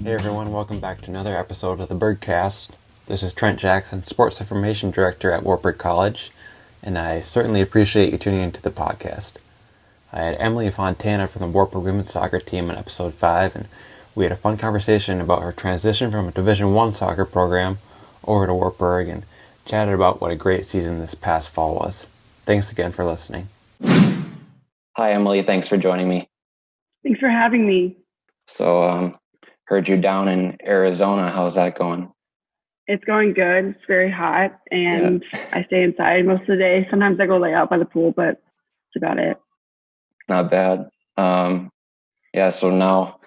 Hey everyone, welcome back to another episode of the BurgCast. This is Trent Jackson, Sports Information Director at Wartburg College, and I certainly appreciate you tuning into the podcast. I had Emily Fontana from the Wartburg women's soccer team in episode 5, and we had a fun conversation about her transition from a Division I soccer program over to Wartburg and chatted about what a great season this past fall was. Thanks again for listening. Hi Emily, thanks for joining me. Thanks for having me. So, heard you down in Arizona. How's that going? It's going good. It's very hot, and I stay inside most of the day. Sometimes I go lay out by the pool, but that's about it. Not bad. So now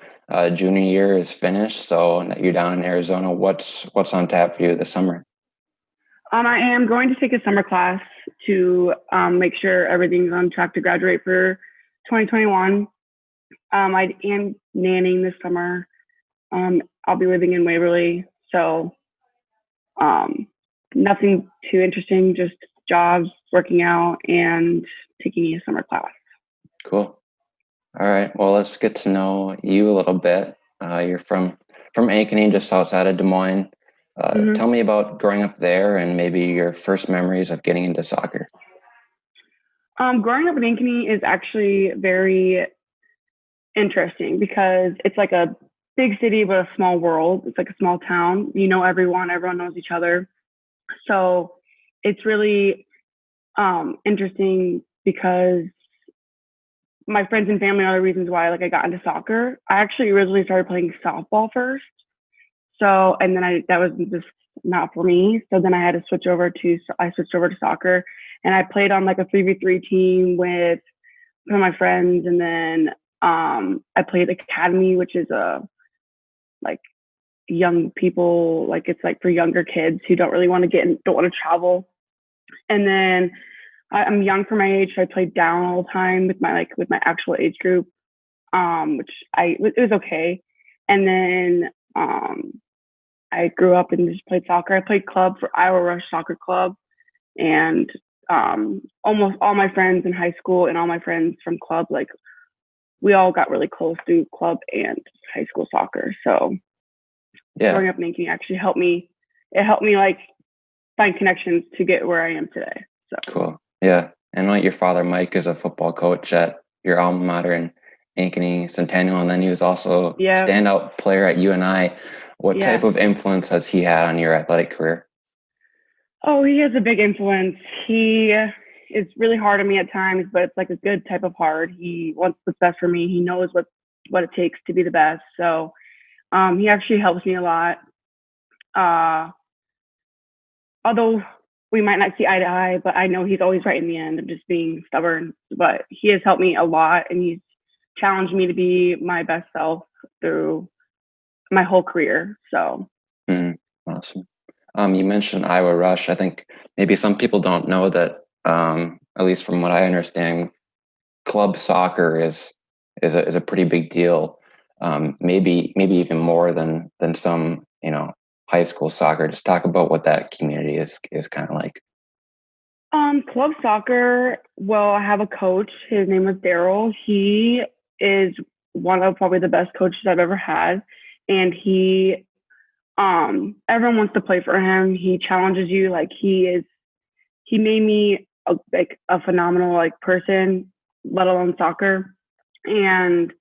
junior year is finished, so you're down in Arizona. What's on tap for you this summer? I am going to take a summer class to make sure everything's on track to graduate for 2021. I am nannying this summer. I'll be living in Waverly, so nothing too interesting, just jobs, working out, and taking a summer class. Cool. All right. Well, let's get to know you a little bit. You're from Ankeny, just outside of Des Moines. Tell me about growing up there and maybe your first memories of getting into soccer. Growing up in Ankeny is actually very interesting because it's like a big city but a small world. It's like a small town. You know everyone knows each other. So it's really interesting because my friends and family are the reasons why I got into soccer. I actually originally started playing softball first. So and then that was just not for me. So then I switched over to soccer, and I played on like a 3v3 team with some of my friends, and then I played academy, which is a like young people, like it's like for younger kids who don't really want to don't want to travel. And then I'm young for my age, so I played down all the time with my actual age group, which it was okay. And then I grew up and just played soccer. I played club for Iowa Rush Soccer Club, and almost all my friends in high school and all my friends from club, like we all got really close through club and high school soccer. So growing up in Ankeny actually helped me. It helped me like find connections to get where I am today. So cool. Yeah. I know your father, Mike, is a football coach at your alma mater in Ankeny Centennial, and then he was also a standout player at UNI. What type of influence has he had on your athletic career? Oh, he has a big influence. He is really hard on me at times, but it's like a good type of hard. He wants what's best for me. He knows what it takes to be the best. So he actually helps me a lot. Although we might not see eye to eye, but I know he's always right in the end. I'm just being stubborn. But he has helped me a lot, and he's challenged me to be my best self through my whole career. So awesome. You mentioned Iowa Rush. I think maybe some people don't know that, at least from what I understand, club soccer is a pretty big deal. Maybe even more than some, high school soccer. Just talk about what that community is kind of like. Club soccer. Well, I have a coach. His name was Daryl. He is one of probably the best coaches I've ever had, and he everyone wants to play for him. He challenges you. Like he made me a phenomenal person, let alone soccer. And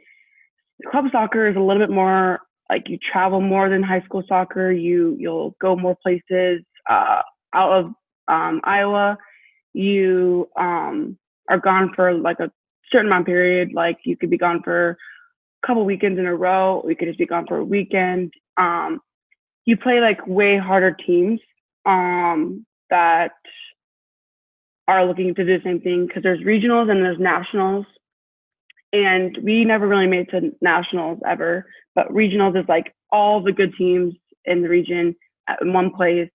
club soccer is a little bit more like you travel more than high school soccer. You'll go more places out of Iowa. You are gone for like a certain amount of period. Like you could be gone for a couple weekends in a row. We could just be gone for a weekend. You play like way harder teams that are looking to do the same thing, because there's regionals and there's nationals. And we never really made it to nationals ever, but regionals is like all the good teams in the region in one place.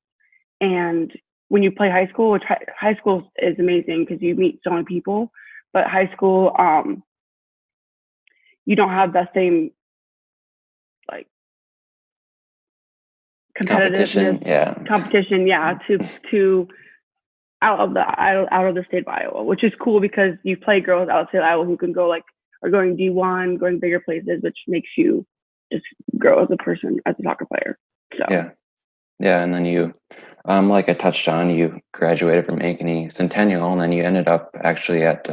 And when you play high school, which high school is amazing because you meet so many people, but high school, you don't have that same like competition, to out of the state of Iowa, which is cool because you play girls outside Iowa who can go are going D1, going bigger places, which makes you just grow as a person, as a soccer player. So yeah. And then you, like I touched on, you graduated from Ankeny Centennial, and then you ended up actually at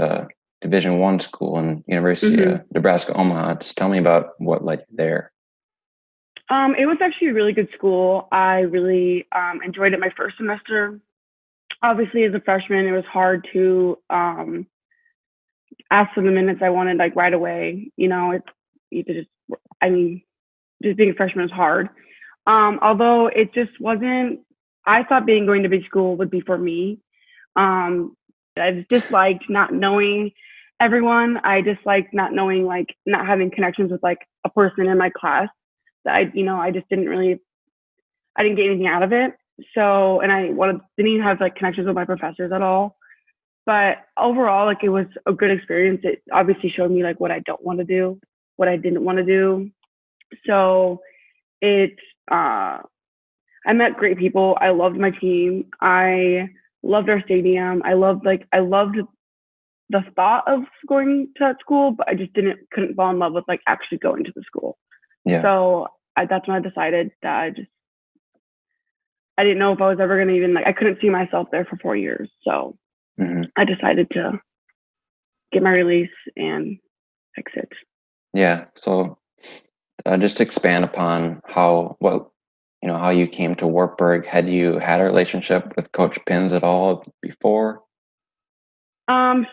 Division I school in University of Nebraska Omaha. Just tell me about what led you there. It was actually a really good school. I really enjoyed it my first semester. Obviously, as a freshman, it was hard to ask for the minutes I wanted like right away. Just being a freshman is hard. Although it just wasn't. I thought going to big school would be for me. I just disliked not knowing everyone. I disliked not knowing, like, not having connections with like a person in my class that I just didn't really, I didn't get anything out of it. So, and didn't even have like connections with my professors at all. But overall, like, it was a good experience. It obviously showed me like what I don't want to do, what I didn't want to do. So I met great people. I loved my team. I loved our stadium. I loved the thought of going to that school, but I just couldn't fall in love with like actually going to the school. Yeah. So that's when I decided that I didn't know if I was ever going to even, like, I couldn't see myself there for 4 years. So I decided to get my release and exit. Yeah. So just expand upon how you came to Wartburg. Had you had a relationship with Coach Pins at all before?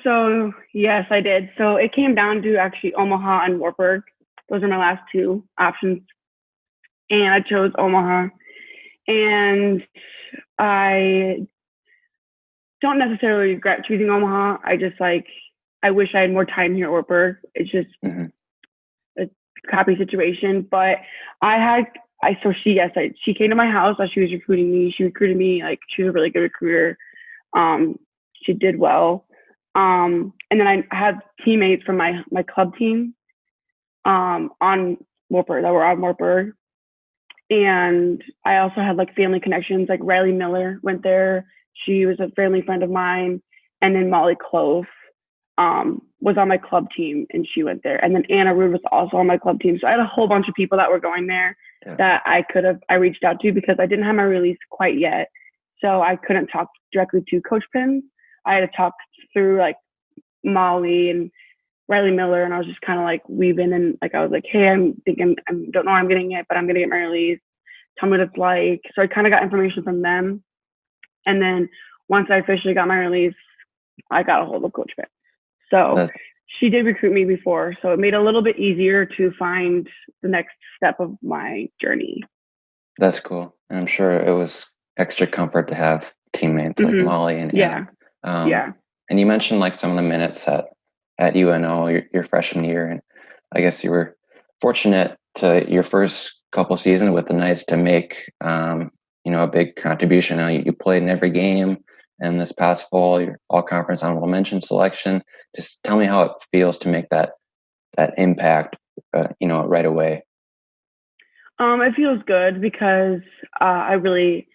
So yes, I did. So it came down to actually Omaha and Wartburg. Those are my last two options. And I chose Omaha. And I don't necessarily regret choosing Omaha. I just I wish I had more time here at Wartburg. It's just a crappy situation. But she came to my house as she was recruiting me. She recruited me, like, she was a really good recruiter. She did well. And then I had teammates from my club team on Wartburg that were on Wartburg. And I also had like family connections, like Riley Miller went there. She was a family friend of mine. And then Molly Clove was on my club team, and she went there. And then Anna Rude was also on my club team. So I had a whole bunch of people that were going there that I reached out to, because I didn't have my release quite yet. So I couldn't talk directly to Coach Pins. I had to talk through like Molly and Riley Miller, and I was just kind of like weaving, and like I was like, hey, I don't know I'm getting it, but I'm gonna get my release. Tell me what it's like. So I kind of got information from them, and then once I officially got my release, I got a hold of Coach Pins. So she did recruit me before, so it made it a little bit easier to find the next step of my journey. That's cool, and I'm sure it was extra comfort to have teammates like Molly and Anna. And you mentioned like some of the minutes at UNO your freshman year, and I guess you were fortunate to your first couple seasons with the Knights to make a big contribution. You played in every game, and this past fall your all-conference honorable mention selection. Just tell me how it feels to make that impact right away. It feels good because I really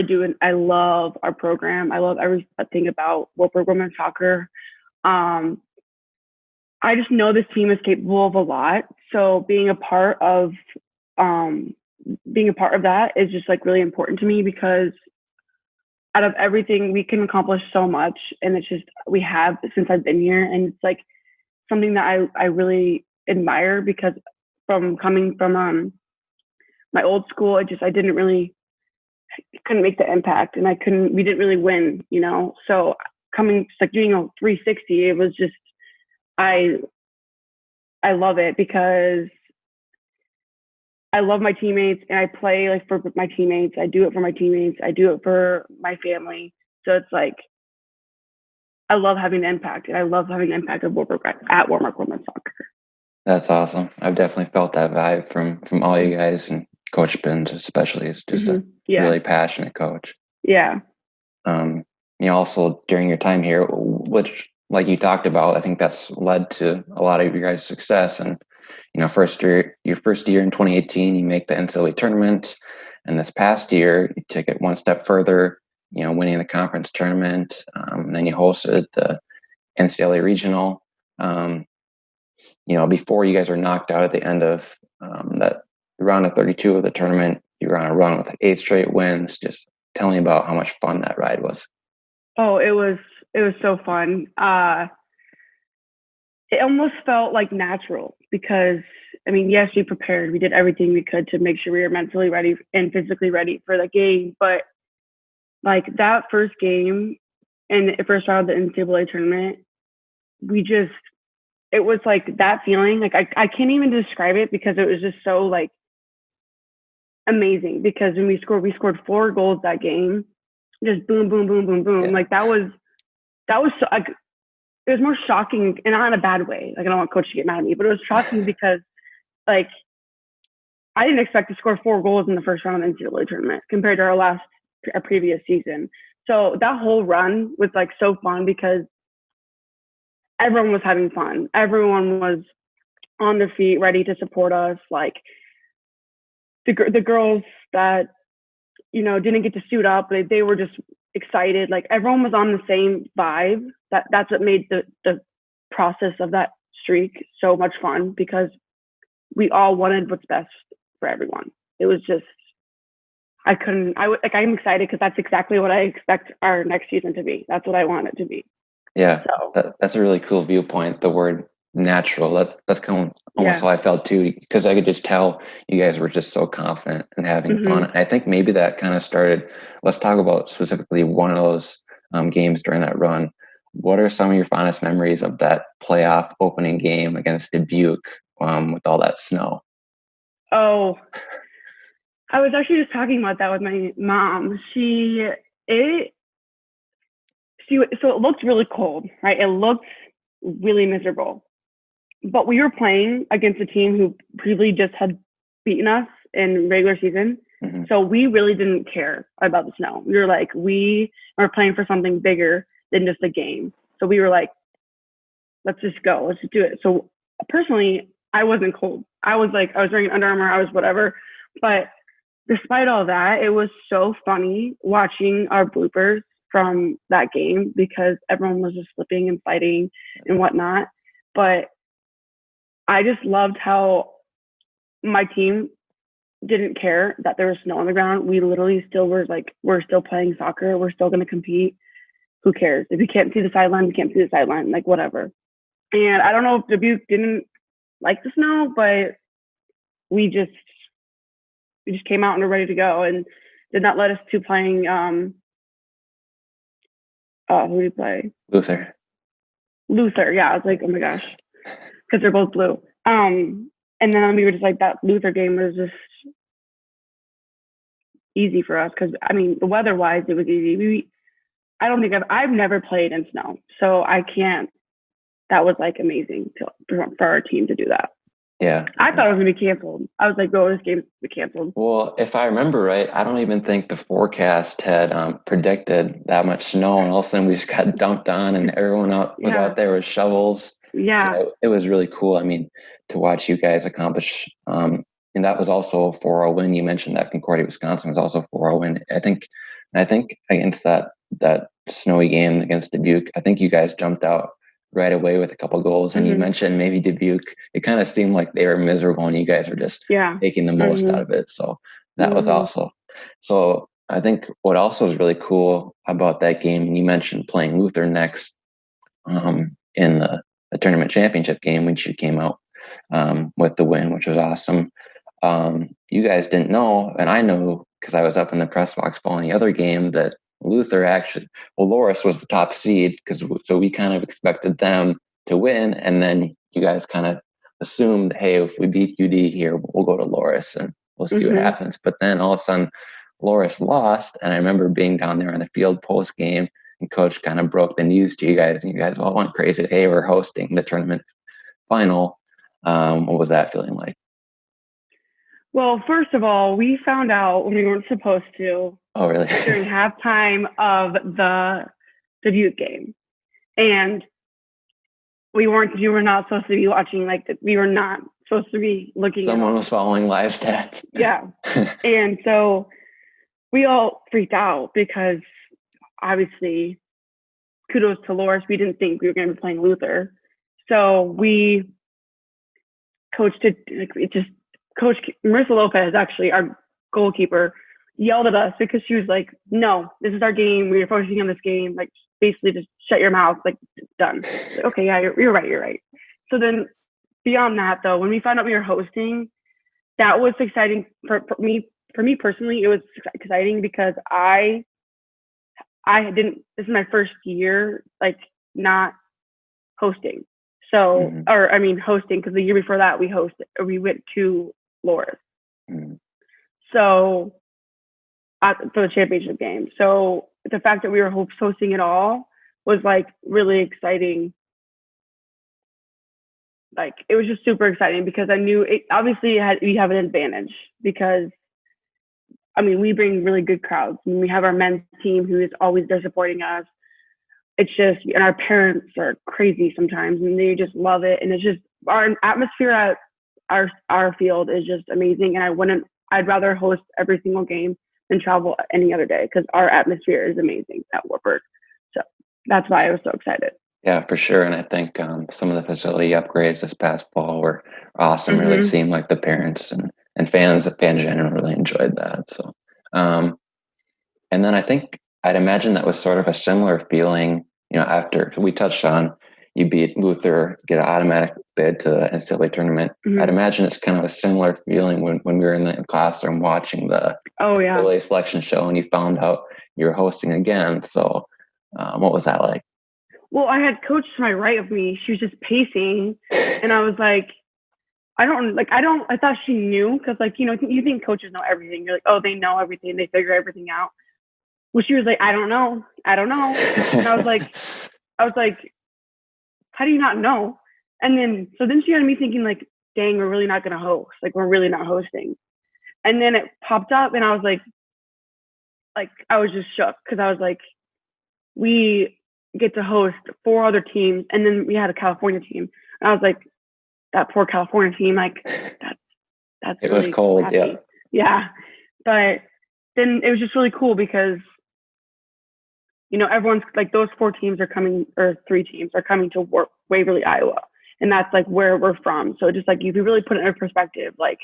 do, and I love our program. I love everything about Wartburg women's soccer. I just know this team is capable of a lot. So being a part of that is just like really important to me, because out of everything we can accomplish so much, and it's just we have since I've been here, and it's like something that I really admire, because from coming from my old school, I couldn't make the impact, and we didn't really win, so coming, like, doing a 360, it was just I love it, because I love my teammates, and I play like for my teammates. I do it for my teammates. I do it for my family. So it's like I love having an impact, and I love having an impact at Wartburg women's soccer. That's awesome. I've definitely felt that vibe from all you guys, and Coach Pins especially is just a really passionate coach. Yeah. Also during your time here, which, like you talked about, I think that's led to a lot of your guys' success. And your first year in 2018, you make the NCAA tournament, and this past year you took it one step further, winning the conference tournament. And then you hosted the NCAA regional. before you guys were knocked out at the end of that round of 32 of the tournament, you were on a run with like 8 straight wins. Just tell me about how much fun that ride was. Oh, it was so fun. It almost felt like natural because, yes, we prepared. We did everything we could to make sure we were mentally ready and physically ready for the game. But like that first game and the first round of the NCAA tournament, it was like that feeling. Like I can't even describe it because it was just so like amazing. Because when we scored 4 goals that game, just boom, boom, boom, boom, boom. Yeah. Like that was so, like, it was more shocking, and not in a bad way. Like I don't want coach to get mad at me, but it was shocking because like I didn't expect to score 4 goals in the first round of the NCAA tournament compared to our previous season. So that whole run was like so fun because everyone was having fun. Everyone was on their feet, ready to support us. Like the girls that didn't get to suit up, they were just excited. Like everyone was on the same vibe. That's what made the process of that streak so much fun because we all wanted what's best for everyone. It was just I'm excited because that's exactly what I expect our next season to be. That's what I want it to be. Yeah, so that's a really cool viewpoint. The word natural. That's kind of almost how I felt too, because I could just tell you guys were just so confident and having fun. And I think maybe that kind of started. Let's talk about specifically one of those games during that run. What are some of your fondest memories of that playoff opening game against Dubuque with all that snow? Oh, I was actually just talking about that with my mom. So it looked really cold, right? It looked really miserable. But we were playing against a team who really just had beaten us in regular season. Mm-hmm. So we really didn't care about the snow. We were like, we are playing for something bigger than just a game. So we were like, let's just go. Let's just do it. So personally, I wasn't cold. I was wearing Under Armour. I was whatever. But despite all that, it was so funny watching our bloopers from that game because everyone was just flipping and fighting and whatnot. But I just loved how my team didn't care that there was snow on the ground. We literally still were like, we're still playing soccer. We're still going to compete. Who cares? If we can't see the sideline, we can't see the sideline, like whatever. And I don't know if Dubuque didn't like the snow, but we just came out and were ready to go and did not let us to playing, who did we play? Luther. Yeah. I was like, oh my gosh. Cause they're both blue. And then we were just like, that Luther game was just easy for us. Cause the weather wise, it was easy. I've never played in snow. So that was like amazing for our team to do that. Yeah. I thought it was going to be canceled. I was like, oh, this game's going to be canceled. Well, if I remember right, I don't even think the forecast had predicted that much snow. And all of a sudden we just got dumped on and everyone was out there with shovels. Yeah. It was really cool. To watch you guys accomplish, and that was also a 4-0 win. You mentioned that Concordia, Wisconsin was also a 4-0 win. I think against that snowy game against Dubuque, I think you guys jumped out right away with a couple goals. And you mentioned maybe Dubuque, it kind of seemed like they were miserable and you guys were just making the most out of it. So that was also. So I think what also is really cool about that game, and you mentioned playing Luther next in the tournament championship game, which you came out with the win, which was awesome. You guys didn't know, and I know because I was up in the press box following the other game, that Luther Loris was the top seed, so we kind of expected them to win, and then you guys kind of assumed, hey, if we beat UD here, we'll go to Loris and we'll see what happens. But then all of a sudden, Loris lost, and I remember being down there on the field post game, and coach kind of broke the news to you guys, and you guys all went crazy. Hey, we're hosting the tournament final. What was that feeling like? Well, first of all, we found out when we weren't supposed to. Oh, really? During halftime of the Dubuque game. And we were not supposed to be watching, we were not supposed to be looking. Someone was following live stats. Yeah. And so we all freaked out because obviously, kudos to Loris, we didn't think we were going to be playing Luther. So we Coach Marissa Lopez, actually, our goalkeeper, yelled at us because she was like, "No, this is our game. We are focusing on this game. Like, basically, just shut your mouth. Like, done." Like, okay, yeah, you're right. You're right. So then, beyond that, though, when we found out we were hosting, that was exciting for me. For me personally, it was exciting because I didn't. This is my first year, like, not hosting. So, hosting, because the year before that we went to Laura's. So, for the championship game. So the fact that we were hosting it all was like really exciting. Like, it was just super exciting because I knew it obviously we have an advantage because we bring really good crowds. And we have our men's team who is always there supporting us. It's just, and our parents are crazy sometimes and they just love it. And it's just, our atmosphere at our field is just amazing. And I'd rather host every single game than travel any other day because our atmosphere is amazing at Wartburg. So that's why I was so excited. Yeah, for sure. And I think some of the facility upgrades this past fall were awesome. Really seemed like the parents and fans in general really enjoyed that. So, and then I think I'd imagine that was sort of a similar feeling, after we touched on you beat Luther, get an automatic bid to the NCAA tournament. I'd imagine it's kind of a similar feeling when we were in the classroom watching the NCAA selection show and you found out you were hosting again. So what was that like? Well, I had Coach to my right of me. She was just pacing and I was like, I thought she knew because, like, you think coaches know everything. You're like, oh, they know everything. They figure everything out. Well, she was like, I don't know. And I was like, how do you not know? And then she had me thinking, like, dang, we're really not going to host. Like, we're really not hosting. And then it popped up and I was like, I was just shook because I was like, we get to host 4 other teams. And then we had a California team. And I was like, that poor California team, like, that's it really was cold. crappy. Yeah. But then it was just really cool because, everyone's like, those 4 teams are coming, or 3 teams are coming to Waverly, Iowa. And that's like where we're from. So just like, if you really put it in perspective, like,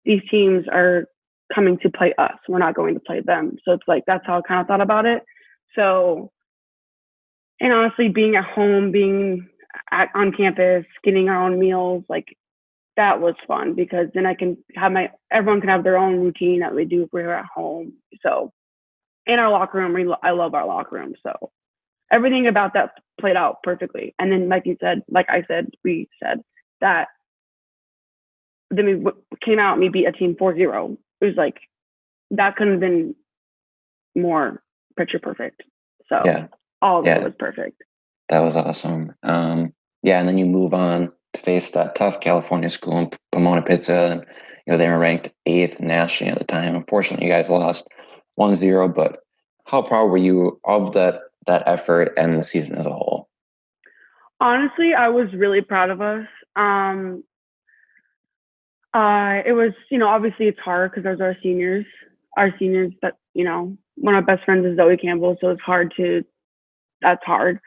these teams are coming to play us. We're not going to play them. So it's like, that's how I kind of thought about it. So, and honestly, being at home, being on campus, getting our own meals, like, that was fun because then I can have everyone can have their own routine that we do if we're at home. So in our locker room, I love our locker room. So everything about that played out perfectly. And then, we said that then we came out and we beat a team 4-0. It was like, that couldn't have been more picture perfect. So all of it was perfect. That was awesome. And then you move on to face that tough California school in Pomona Pizza. And, they were ranked 8th nationally at the time. Unfortunately, you guys lost 1-0, but how proud were you of that effort and the season as a whole? Honestly, I was really proud of us. It was, obviously it's hard because those are our seniors that, one of my best friends is Zoe Campbell. So that's hard.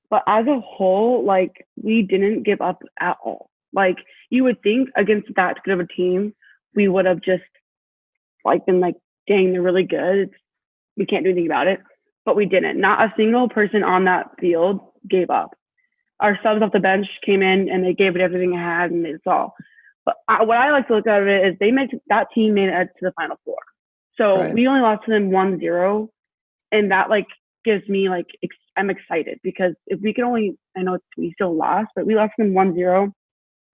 But as a whole, like, we didn't give up at all. Like, you would think against that good of a team, we would have just been like, dang, they're really good. We can't do anything about it. But we didn't. Not a single person on that field gave up. Our subs off the bench came in and they gave it everything I had, and it's all. But what I like to look at it is that team made it to the Final Four. So we only lost to them 1-0, and that gives me I'm excited because if we can only, I know we still lost, but we lost them 1-0.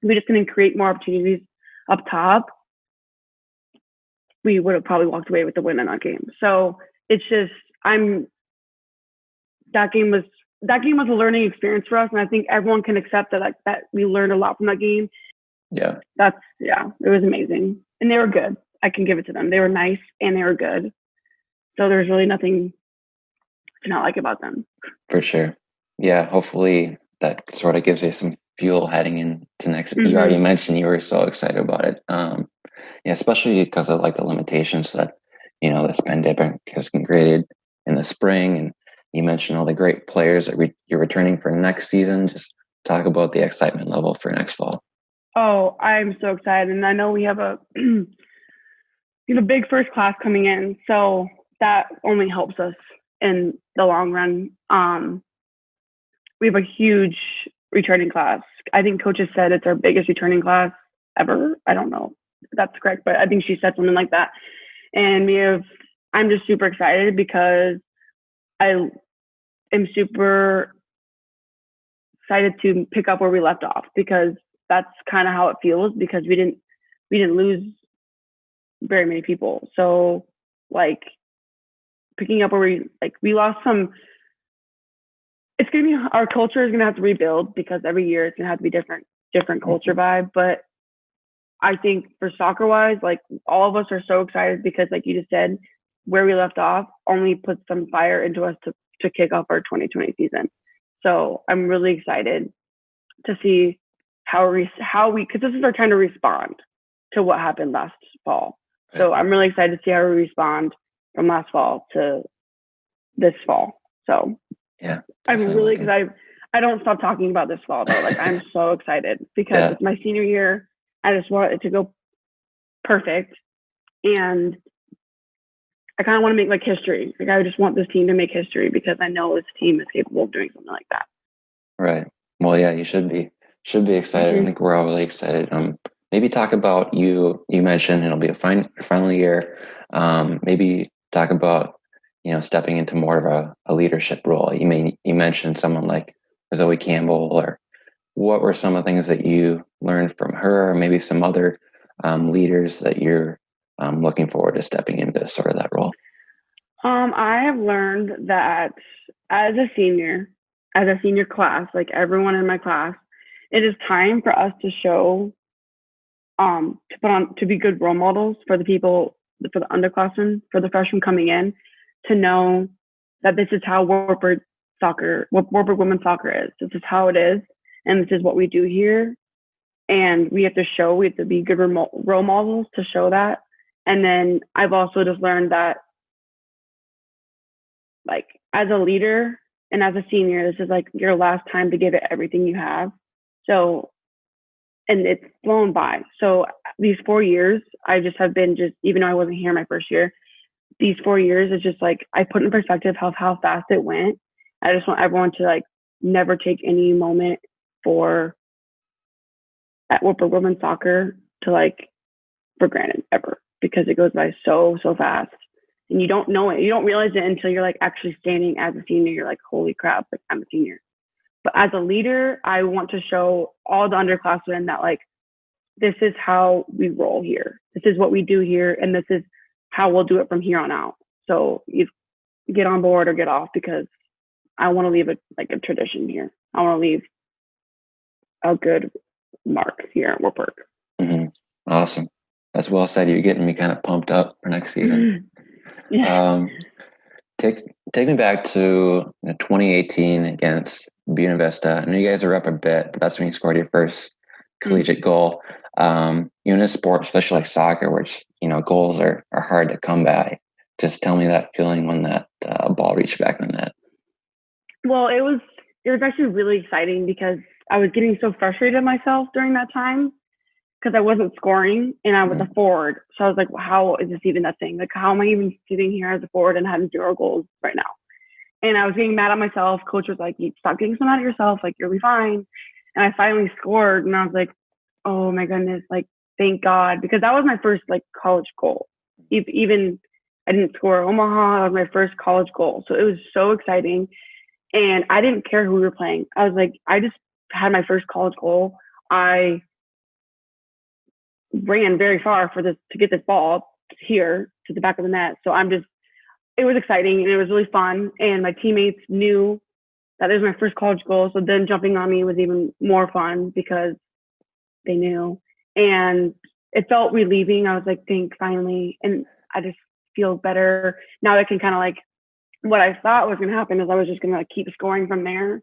We just didn't create more opportunities up top. We would have probably walked away with the win in that game. So it's just, that game was a learning experience for us. And I think everyone can accept that we learned a lot from that game. Yeah. It was amazing. And they were good. I can give it to them. They were nice and they were good. So there's really nothing to not like about them. For sure. Yeah. Hopefully that sort of gives you some fuel heading into next. You already mentioned you were so excited about it. Especially because of the limitations that, this pandemic has created in the spring. And you mentioned all the great players that you're returning for next season. Just talk about the excitement level for next fall. Oh, I'm so excited. And I know we have a big first class coming in. So that only helps us in the long run. We have a huge returning class. I think coaches said it's our biggest returning class ever. I don't know if that's correct, but I think she said something like that. And I'm just super excited because I am super excited to pick up where we left off, because that's kind of how it feels, because we didn't lose very many people. So like picking up where we lost some. It's going to be, our culture is going to have to rebuild, because every year it's going to have to be different culture vibe. But I think for soccer wise, like all of us are so excited, because like you just said, where we left off only puts some fire into us to kick off our 2020 season. So I'm really excited to see how we, because this is our time to respond to what happened last fall. So I'm really excited to see how we respond from last fall to this fall. So yeah, I'm really, because I don't stop talking about this fall though. Like I'm so excited, because it's my senior year. I just want it to go perfect, and I kind of want to make like history. Like I just want this team to make history, because I know this team is capable of doing something like that. Right. Well, yeah, you should be excited. I think we're all really excited. Maybe talk about you mentioned it'll be a final year. Maybe talk about, stepping into more of a leadership role. You mentioned someone like Zoe Campbell, or what were some of the things that you learned from her, or maybe some other leaders that you're looking forward to stepping into sort of that role? I have learned that as a senior class, like everyone in my class, it is time for us to show, to be good role models for the people, for the underclassmen, for the freshmen coming in, to know that this is how Wartburg women's soccer is. This is how it is, and this is what we do here. And we have to be good role models to show that. And then I've also just learned that, like, as a leader and as a senior, this is like your last time to give it everything you have. So, and it's flown by. So these 4 years, I just have been even though I wasn't here my first year, these 4 years is just like, I put in perspective how fast it went. I just want everyone to like never take any moment at Wartburg women's soccer for granted ever, because it goes by so fast, and you don't know it. You don't realize it until you're like actually standing as a senior. You're like, holy crap, like I'm a senior. But as a leader, I want to show all the underclassmen that like, this is how we roll here. This is what we do here, and this is how we'll do it from here on out. So you get on board or get off, because I want to leave a tradition here. I want to leave a good mark here at Wartburg. Mm-hmm. Awesome. That's well said. You're getting me kind of pumped up for next season. Yeah. Take me back to 2018 against Buena Vista. I know you guys are up a bit, but that's when you scored your first collegiate goal. In a sport, especially like soccer, which goals are hard to come by. Just tell me that feeling when that ball reached back in the net. Well, it was actually really exciting, because I was getting so frustrated at myself during that time, because I wasn't scoring and I was a forward. So I was like, well, how is this even a thing? Like, how am I even sitting here as a forward and having 0 goals right now? And I was getting mad at myself. Coach was like, you stop getting so mad at yourself. Like, you'll be fine. And I finally scored, and I was like, oh my goodness, like, thank God, because that was my first like college goal. Even I didn't score Omaha. That was my first college goal. So it was so exciting. And I didn't care who we were playing. I was like, I just had my first college goal. I ran very far to get this ball here to the back of the net. So it was exciting, and it was really fun. And my teammates knew that it was my first college goal. So them jumping on me was even more fun, because they knew. And it felt relieving. I was like, thank, finally. And I just feel better. Now I can kind of like, what I thought was going to happen is I was just going to like keep scoring from there.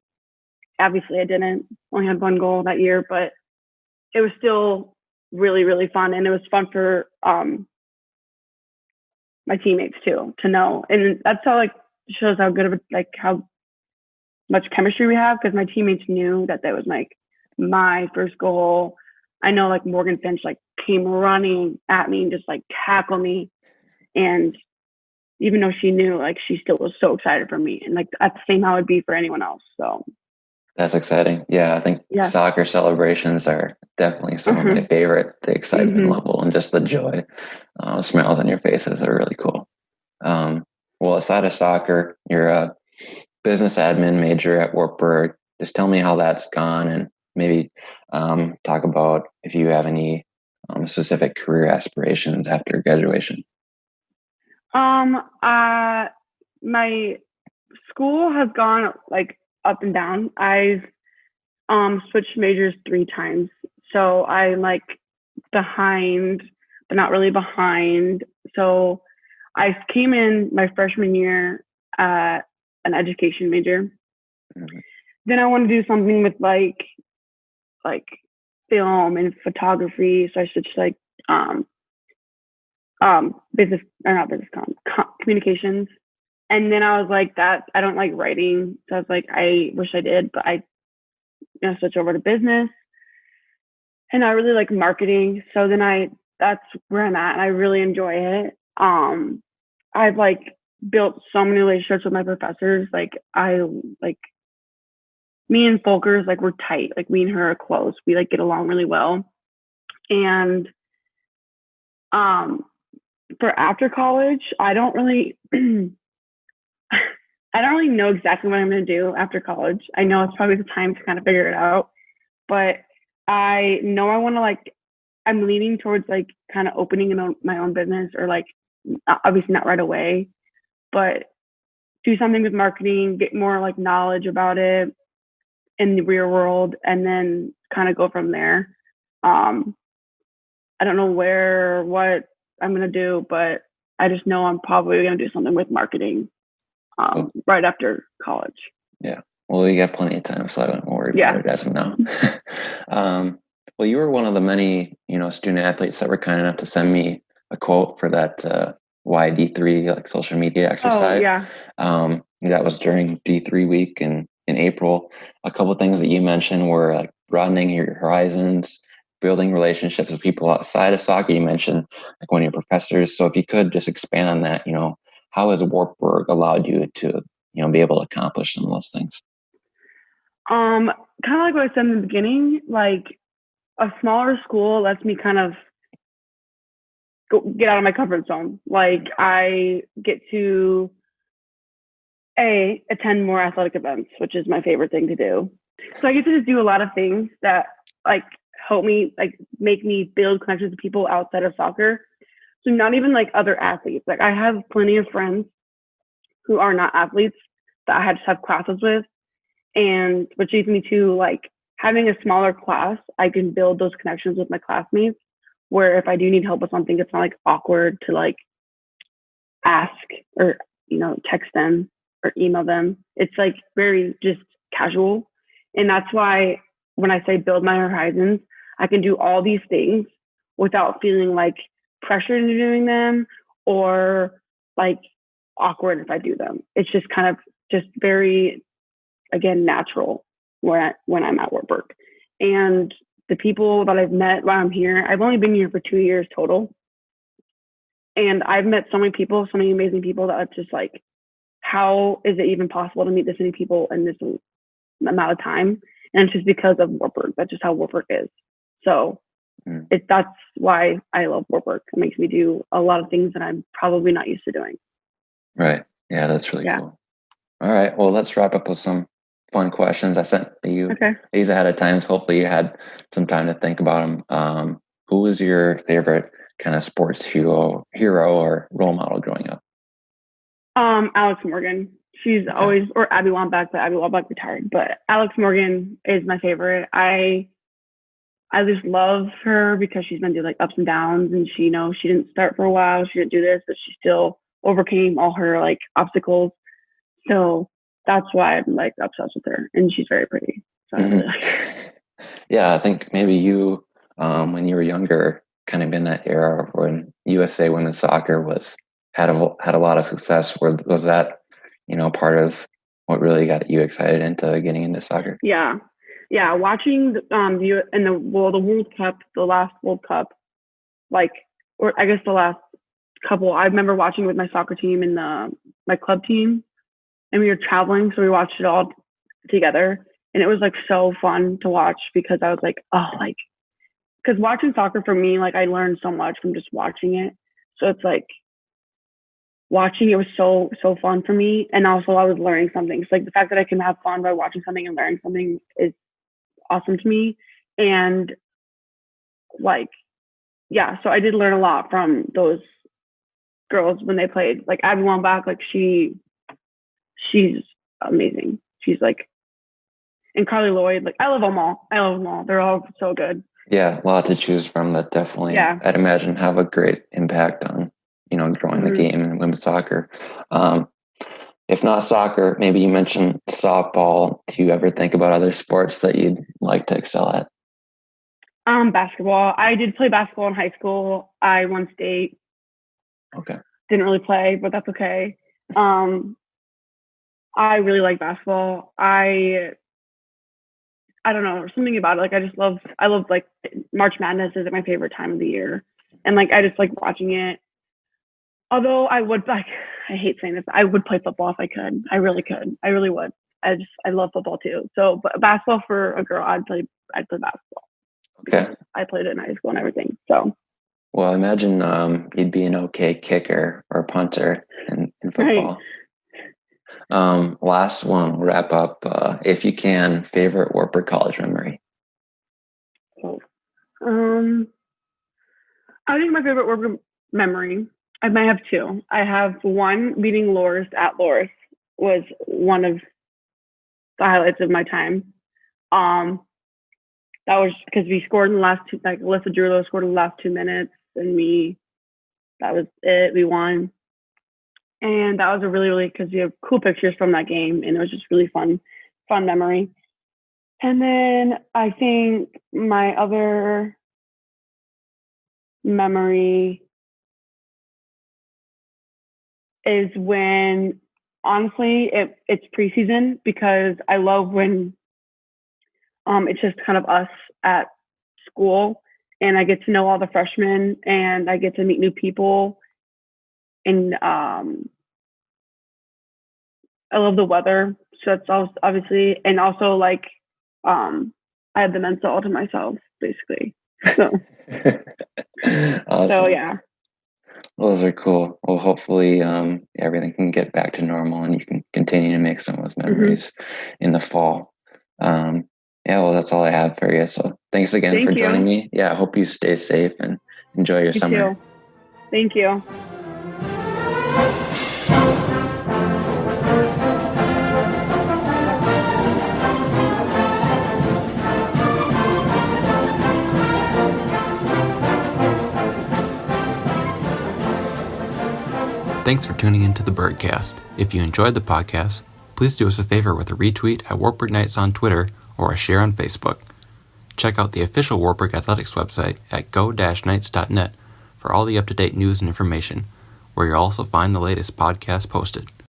Obviously I didn't. Only had 1 goal that year, but it was still really, really fun. And it was fun for my teammates too, to know. And that's how like shows how good of how much chemistry we have, because my teammates knew that was like my first goal. I know like Morgan Finch like came running at me and just like tackled me. And even though she knew, like she still was so excited for me. And like that's the same how it would be for anyone else. So that's exciting. Yeah, I think soccer celebrations are definitely some of my favorite. The excitement level and just the joy, smiles on your faces are really cool. Well, aside of soccer, you're a business admin major at Wartburg. Just tell me how that's gone, and maybe talk about if you have any specific career aspirations after graduation. My school has gone like up and down. I've switched majors 3 times, so I'm like behind, but not really behind. So I came in my freshman year an education major. Then I want to do something with like film and photography. So I switched like business or not business communications. And then I was like that I don't like writing. So I was like, I wish I did, but I switched over to business. And I really like marketing. So then that's where I'm at and I really enjoy it. I've like built so many relationships with my professors. Like me and Folkers, like we're tight. Like me and her are close. We like get along really well. And for after college, I don't really know exactly what I'm going to do after college. I know it's probably the time to kind of figure it out, but I know I want to I'm leaning towards like kind of opening my own business, or like obviously not right away, but do something with marketing, get more like knowledge about it in the real world, and then kind of go from there. I don't know what I'm going to do, but I just know I'm probably going to do something with marketing right after college. Yeah. Well, you got plenty of time, so I don't worry about it as of now. Well, you were one of the many, student athletes that were kind enough to send me a quote for that YD3 like social media exercise. Oh, yeah. That was during D3 week in April. A couple of things that you mentioned were like broadening your horizons, building relationships with people outside of soccer. You mentioned like one of your professors. So if you could just expand on that, how has Wartburg allowed you to, be able to accomplish some of those things? Kind of like what I said in the beginning, like a smaller school lets me kind of get out of my comfort zone. Like I get to attend more athletic events, which is my favorite thing to do. So I get to just do a lot of things that like help me, like make me build connections with people outside of soccer. So not even like other athletes. Like I have plenty of friends who are not athletes that I just have classes with, and which leads me to like having a smaller class. I can build those connections with my classmates, where if I do need help with something, it's not like awkward to like ask or text them or email them. It's like very just casual. And that's why when I say build my horizons, I can do all these things without feeling like pressured into doing them or like awkward if I do them. It's just kind of just very, again, natural when I'm at Wartburg. And the people that I've met while I'm here, I've only been here for 2 years total. And I've met so many people, so many amazing people that it's just like, how is it even possible to meet this many people in this amount of time? And it's just because of Wartburg. That's just how Wartburg is. So that's why I love Wartburg. It makes me do a lot of things that I'm probably not used to doing. Right. Yeah, that's really cool. All right. Well, let's wrap up with some fun questions. I sent you these ahead of time, so hopefully you had some time to think about them. Who was your favorite kind of sports hero or role model growing up? Alex Morgan. She's always, or Abby Wambach, but Abby Wambach retired. But Alex Morgan is my favorite. I just love her because she's been through like ups and downs, and she didn't start for a while. She didn't do this, but she still overcame all her like obstacles. So that's why I'm like obsessed with her, and she's very pretty. So I really like her. Yeah, I think maybe you, when you were younger, kind of in that era when USA women's soccer had a lot of success. Was that, part of what really got you excited into getting into soccer? Yeah, Yeah, watching the World Cup, the last World Cup, like, or I guess the last couple. I remember watching with my soccer team and my club team, and we were traveling, so we watched it all together, and it was like so fun to watch because I was like, oh, like, because watching soccer for me, like, I learned so much from just watching it. So it's like watching it was so fun for me, and also I was learning something. It's like the fact that I can have fun by watching something and learning something is awesome to me. And like, yeah, so I did learn a lot from those girls when they played. Like Abby Wambach, like she's amazing. She's like, and Carly Lloyd, like I love them all. They're all so good. Yeah, a lot to choose from that definitely, yeah. I'd imagine, have a great impact on, growing the game in women's soccer. If not soccer, maybe you mentioned softball. Do you ever think about other sports that you'd like to excel at? Basketball. I did play basketball in high school. I won state. Okay. Didn't really play, but that's okay. I really like basketball. I don't know, something about it. Like I love like March Madness is my favorite time of the year. And like I just like watching it. Although I would I hate saying this, I would play football if I could. I really could. I really would. I love football too. So but basketball for a girl, I'd play basketball. Okay. I played it in high school and everything. So well, I imagine you'd be an okay kicker or punter in football. Right. Last one, wrap up. If you can, favorite Wartburg College memory. I think my favorite Wartburg memory, I might have two. I have one, beating Loris at Loris was one of the highlights of my time. That was because we scored in the last two, like Alyssa Drulo scored in the last 2 minutes, and that was it. We won. And that was a really, really, because we have cool pictures from that game, and it was just really fun memory. And then I think my other memory is when, honestly, it's preseason, because I love when it's just kind of us at school, and I get to know all the freshmen, and I get to meet new people. And I love the weather, so that's obviously, and also like I have the mensa all to myself, basically. So, awesome. So yeah. Those are cool. Well, hopefully everything can get back to normal and you can continue to make some of those memories in the fall. Yeah, well, that's all I have for you. So thanks again for joining me. Yeah, I hope you stay safe and enjoy your summer. Too. Thank you. Thanks for tuning into the BurgCast. If you enjoyed the podcast, please do us a favor with a retweet at Wartburg Knights on Twitter or a share on Facebook. Check out the official Wartburg Athletics website at go-knights.net for all the up-to-date news and information, where you'll also find the latest podcast posted.